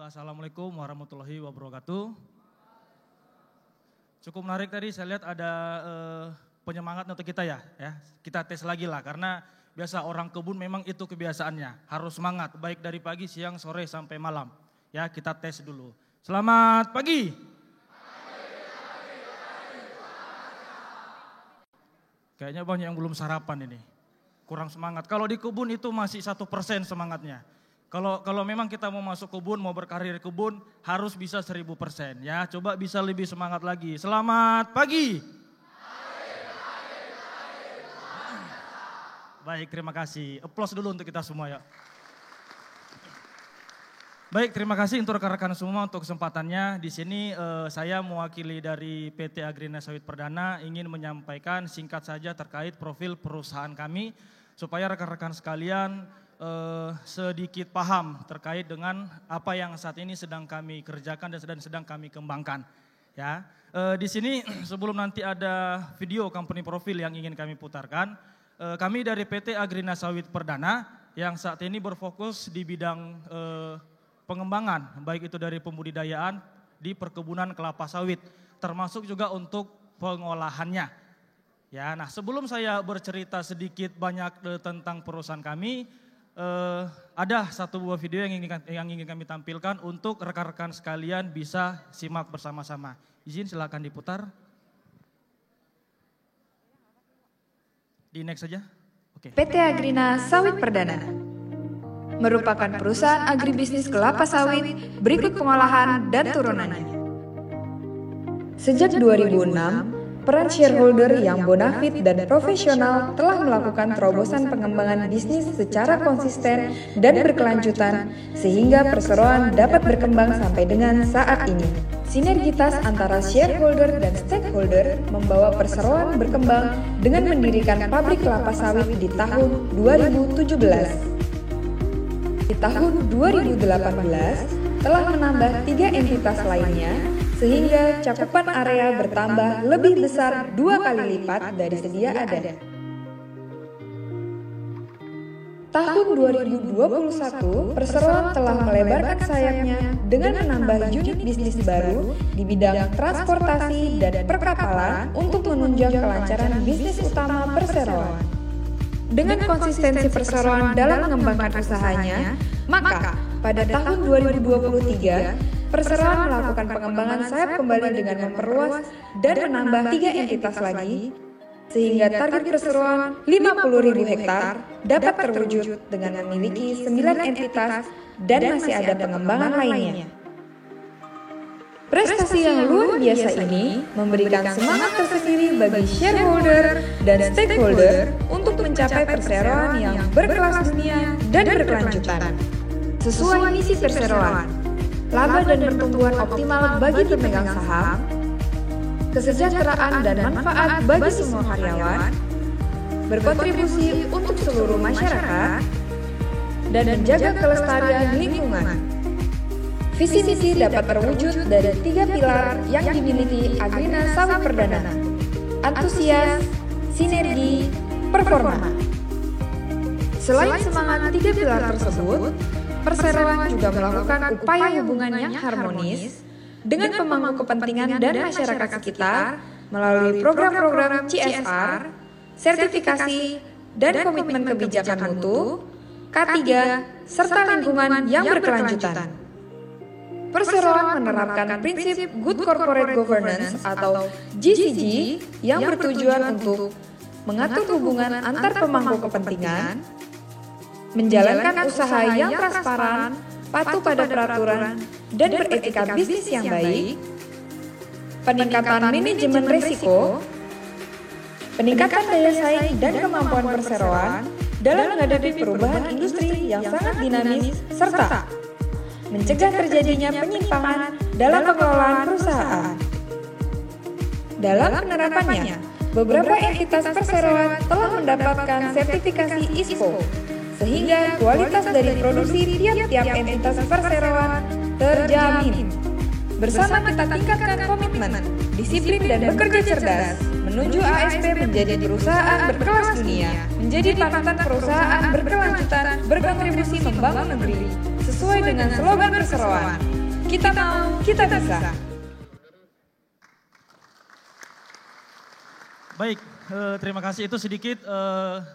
Assalamualaikum warahmatullahi wabarakatuh. Cukup menarik tadi, saya lihat ada penyemangat untuk kita ya. Kita tes lagi lah, karena biasa orang kebun memang itu kebiasaannya. Harus semangat, baik dari pagi, siang, sore, sampai malam. Ya, kita tes dulu. Selamat pagi. Kayaknya banyak yang belum sarapan ini. Kurang semangat. Kalau di kebun itu masih 1% semangatnya. Kalau memang kita mau masuk kebun, mau berkarir kebun, harus bisa 1000% ya. Coba bisa lebih semangat lagi. Selamat pagi. Baik, terima kasih. Applause dulu untuk kita semua ya. Baik, terima kasih untuk rekan-rekan semua untuk kesempatannya. Di sini saya mewakili dari PT Agrina Sawit Perdana ingin menyampaikan singkat saja terkait profil perusahaan kami supaya rekan-rekan sekalian sedikit paham terkait dengan apa yang saat ini sedang kami kerjakan dan sedang kami kembangkan. Ya, di sini sebelum nanti ada video company profil yang ingin kami putarkan, kami dari PT Agrina Sawit Perdana yang saat ini berfokus di bidang pengembangan, baik itu dari pembudidayaan di perkebunan kelapa sawit, termasuk juga untuk pengolahannya. Ya, nah sebelum saya bercerita sedikit banyak tentang perusahaan kami, ada satu buah video yang ingin kami tampilkan untuk rekan-rekan sekalian bisa simak bersama-sama. Izin silakan diputar. Di next saja. Oke. PT Agrina Sawit Perdana merupakan perusahaan agribisnis kelapa sawit berikut pengolahan dan turunannya. Sejak 2006, peran shareholder yang bonafit dan profesional telah melakukan terobosan pengembangan bisnis secara konsisten dan berkelanjutan sehingga perseroan dapat berkembang sampai dengan saat ini. Sinergitas antara shareholder dan stakeholder membawa perseroan berkembang dengan mendirikan pabrik kelapa sawit di tahun 2017. Di tahun 2018 telah menambah 3 entitas lainnya sehingga cakupan area bertambah lebih besar 2 kali lipat dari sedia ada. Tahun 2021, perseroan telah melebarkan sayapnya dengan menambah unit bisnis baru di bidang transportasi dan perkapalan untuk menunjang kelancaran bisnis utama perseroan. Dengan konsistensi perseroan dalam mengembangkan usahanya, maka pada tahun 2023, perseroan melakukan pengembangan sayap kembali dengan memperluas dan menambah 3 entitas lagi, sehingga target perseroan 50.000 hektar dapat terwujud dengan memiliki 9 entitas dan masih ada pengembangan lainnya. Prestasi yang luar biasa ini memberikan semangat tersendiri bagi shareholder dan stakeholder untuk mencapai perseroan yang berkelas dunia dan berkelanjutan. Sesuai misi perseroan, laba dan pertumbuhan optimal bagi pemegang saham, kesejahteraan dan manfaat bagi semua karyawan, berkontribusi untuk seluruh masyarakat, dan menjaga kelestarian lingkungan. Visi misi dapat terwujud dari 3 pilar yang dimiliki Agrina Sawit Perdana: antusias, sinergi, performa. Selain semangat 3 pilar tersebut, perseroan juga melakukan upaya hubungan yang harmonis dengan pemangku kepentingan dan masyarakat sekitar melalui program-program CSR, sertifikasi, dan komitmen kebijakan mutu, K3, serta lingkungan yang berkelanjutan. Perseroan menerapkan prinsip Good Corporate Governance atau GCG yang bertujuan untuk mengatur hubungan antar pemangku kepentingan, menjalankan usaha yang transparan, patuh pada peraturan, dan beretika bisnis yang baik, peningkatan manajemen risiko, peningkatan daya saing dan kemampuan perseroan dalam menghadapi perubahan industri yang sangat dinamis, serta mencegah terjadinya penyimpangan dalam pengelolaan perusahaan. Dalam penerapannya, beberapa entitas perseroan telah mendapatkan sertifikasi ISPO, sehingga kualitas dari produksi tiap-tiap entitas perseroan terjamin. Bersama kita tingkatkan komitmen, disiplin dan bekerja cerdas menuju ASP menjadi perusahaan berkelas dunia, menjadi panutan perusahaan berkelanjutan, berkontribusi membangun negeri sesuai dengan slogan perseroan. Kita mau, kita bisa. Baik, terima kasih. Itu sedikit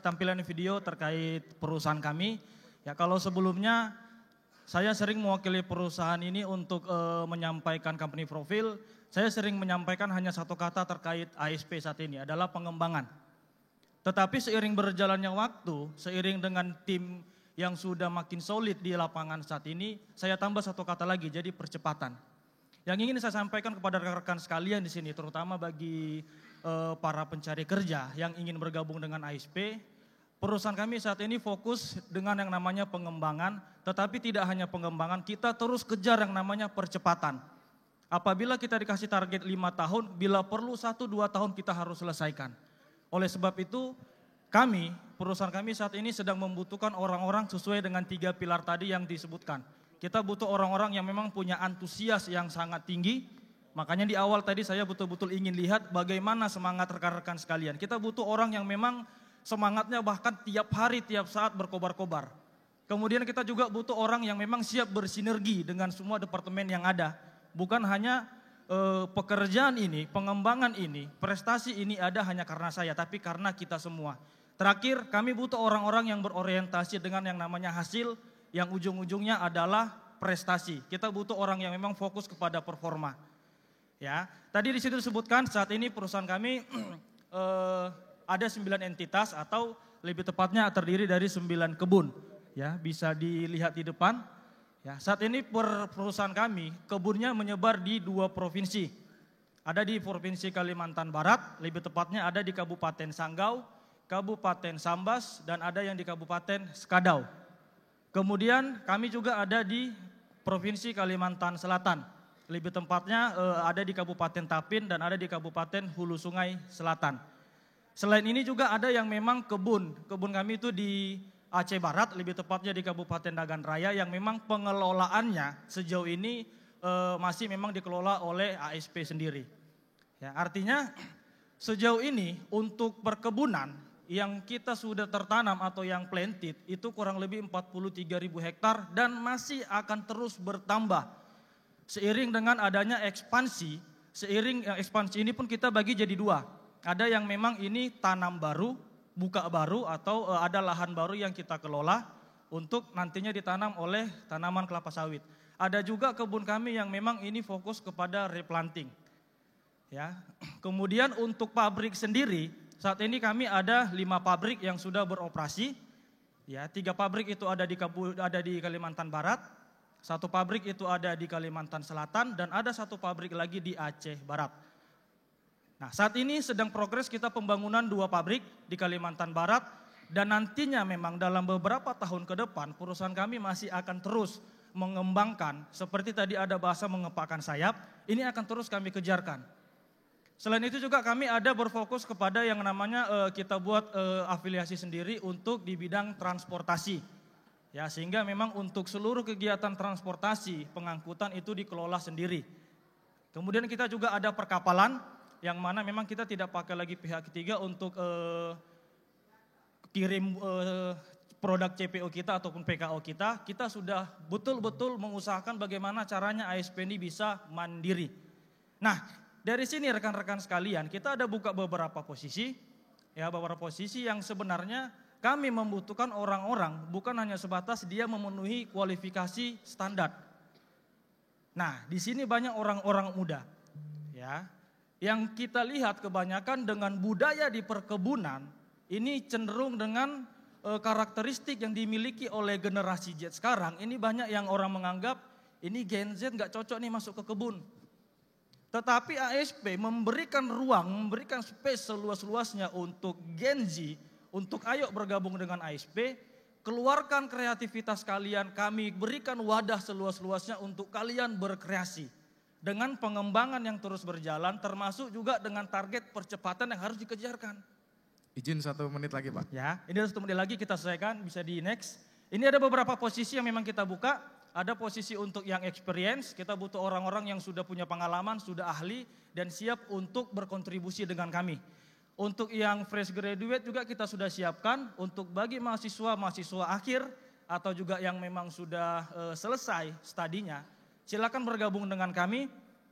tampilan video terkait perusahaan kami. Ya, kalau sebelumnya saya sering mewakili perusahaan ini untuk menyampaikan company profile. Saya sering menyampaikan hanya satu kata terkait ASP saat ini adalah pengembangan. Tetapi seiring berjalannya waktu, seiring dengan tim yang sudah makin solid di lapangan saat ini, saya tambah satu kata lagi, jadi percepatan. Yang ingin saya sampaikan kepada rekan-rekan sekalian di sini, terutama bagi para pencari kerja yang ingin bergabung dengan ASP, perusahaan kami saat ini fokus dengan yang namanya pengembangan, tetapi tidak hanya pengembangan, kita terus kejar yang namanya percepatan. Apabila kita dikasih target 5 tahun, bila perlu 1-2 tahun kita harus selesaikan. Oleh sebab itu, perusahaan kami saat ini sedang membutuhkan orang-orang sesuai dengan 3 pilar tadi yang disebutkan. Kita butuh orang-orang yang memang punya antusias yang sangat tinggi. Makanya di awal tadi saya betul-betul ingin lihat bagaimana semangat rekan-rekan sekalian. Kita butuh orang yang memang semangatnya bahkan tiap hari, tiap saat berkobar-kobar. Kemudian kita juga butuh orang yang memang siap bersinergi dengan semua departemen yang ada. Bukan hanya pekerjaan ini, pengembangan ini, prestasi ini ada hanya karena saya, tapi karena kita semua. Terakhir, kami butuh orang-orang yang berorientasi dengan yang namanya hasil, yang ujung-ujungnya adalah prestasi. Kita butuh orang yang memang fokus kepada performa. Ya, tadi di situ disebutkan saat ini perusahaan kami ada 9 entitas atau lebih tepatnya terdiri dari 9 kebun. Ya, bisa dilihat di depan. Ya, saat ini perusahaan kami kebunnya menyebar di 2 provinsi. Ada di Provinsi Kalimantan Barat, lebih tepatnya ada di Kabupaten Sanggau, Kabupaten Sambas, dan ada yang di Kabupaten Skadau. Kemudian kami juga ada di Provinsi Kalimantan Selatan. Lebih tempatnya ada di Kabupaten Tapin dan ada di Kabupaten Hulu Sungai Selatan. Selain ini juga ada yang memang kebun kami itu di Aceh Barat, lebih tepatnya di Kabupaten Dagan Raya yang memang pengelolaannya sejauh ini masih memang dikelola oleh ASP sendiri. Ya, artinya sejauh ini untuk perkebunan yang kita sudah tertanam atau yang planted itu kurang lebih 43.000 hektar dan masih akan terus bertambah. Seiring dengan adanya ekspansi, ekspansi ini pun kita bagi jadi 2. Ada yang memang ini tanam baru, buka baru atau ada lahan baru yang kita kelola untuk nantinya ditanam oleh tanaman kelapa sawit. Ada juga kebun kami yang memang ini fokus kepada replanting. Ya. Kemudian untuk pabrik sendiri, saat ini kami ada 5 pabrik yang sudah beroperasi. Ya, 3 pabrik itu ada di Kalimantan Barat, 1 pabrik itu ada di Kalimantan Selatan, dan ada 1 pabrik lagi di Aceh Barat. Nah, saat ini sedang progres kita pembangunan 2 pabrik di Kalimantan Barat, dan nantinya memang dalam beberapa tahun ke depan perusahaan kami masih akan terus mengembangkan, seperti tadi ada bahasa mengepakkan sayap, ini akan terus kami kejarkan. Selain itu juga kami ada berfokus kepada yang namanya kita buat afiliasi sendiri untuk di bidang transportasi. Ya, sehingga memang untuk seluruh kegiatan transportasi, pengangkutan itu dikelola sendiri. Kemudian kita juga ada perkapalan yang mana memang kita tidak pakai lagi pihak ketiga untuk kirim produk CPO kita ataupun PKO kita. Kita sudah betul-betul mengusahakan bagaimana caranya ASP ini bisa mandiri. Nah, dari sini rekan-rekan sekalian, kita ada buka beberapa posisi, ya beberapa posisi yang sebenarnya kami membutuhkan orang-orang bukan hanya sebatas dia memenuhi kualifikasi standar. Nah, di sini banyak orang-orang muda, ya, yang kita lihat kebanyakan dengan budaya di perkebunan ini cenderung dengan karakteristik yang dimiliki oleh generasi Z sekarang. Ini banyak yang orang menganggap ini Gen Z nggak cocok nih masuk ke kebun. Tetapi ASP memberikan ruang, memberikan space seluas-luasnya untuk Gen Z, untuk ayo bergabung dengan ASP, keluarkan kreativitas kalian, kami berikan wadah seluas-luasnya untuk kalian berkreasi. Dengan pengembangan yang terus berjalan, termasuk juga dengan target percepatan yang harus dikejarkan. Izin 1 menit lagi Pak. Ya, ini 1 menit lagi kita selesaikan, bisa di next. Ini ada beberapa posisi yang memang kita buka. Ada posisi untuk yang experience, kita butuh orang-orang yang sudah punya pengalaman, sudah ahli, dan siap untuk berkontribusi dengan kami. Untuk yang fresh graduate juga kita sudah siapkan, untuk bagi mahasiswa akhir, atau juga yang memang sudah selesai studinya, silakan bergabung dengan kami.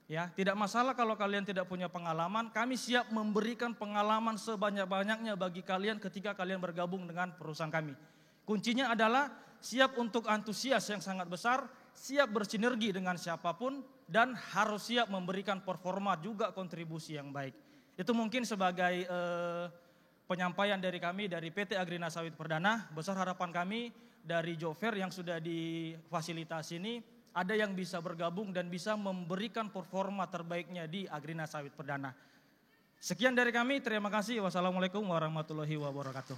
Ya, tidak masalah kalau kalian tidak punya pengalaman, kami siap memberikan pengalaman sebanyak-banyaknya bagi kalian ketika kalian bergabung dengan perusahaan kami. Kuncinya adalah siap untuk antusias yang sangat besar, siap bersinergi dengan siapapun, dan harus siap memberikan performa juga kontribusi yang baik. Itu mungkin sebagai penyampaian dari kami dari PT Agrina Sawit Perdana. Besar harapan kami dari Job Fair yang sudah difasilitasi ini, ada yang bisa bergabung dan bisa memberikan performa terbaiknya di Agrina Sawit Perdana. Sekian dari kami, terima kasih. Wassalamualaikum warahmatullahi wabarakatuh.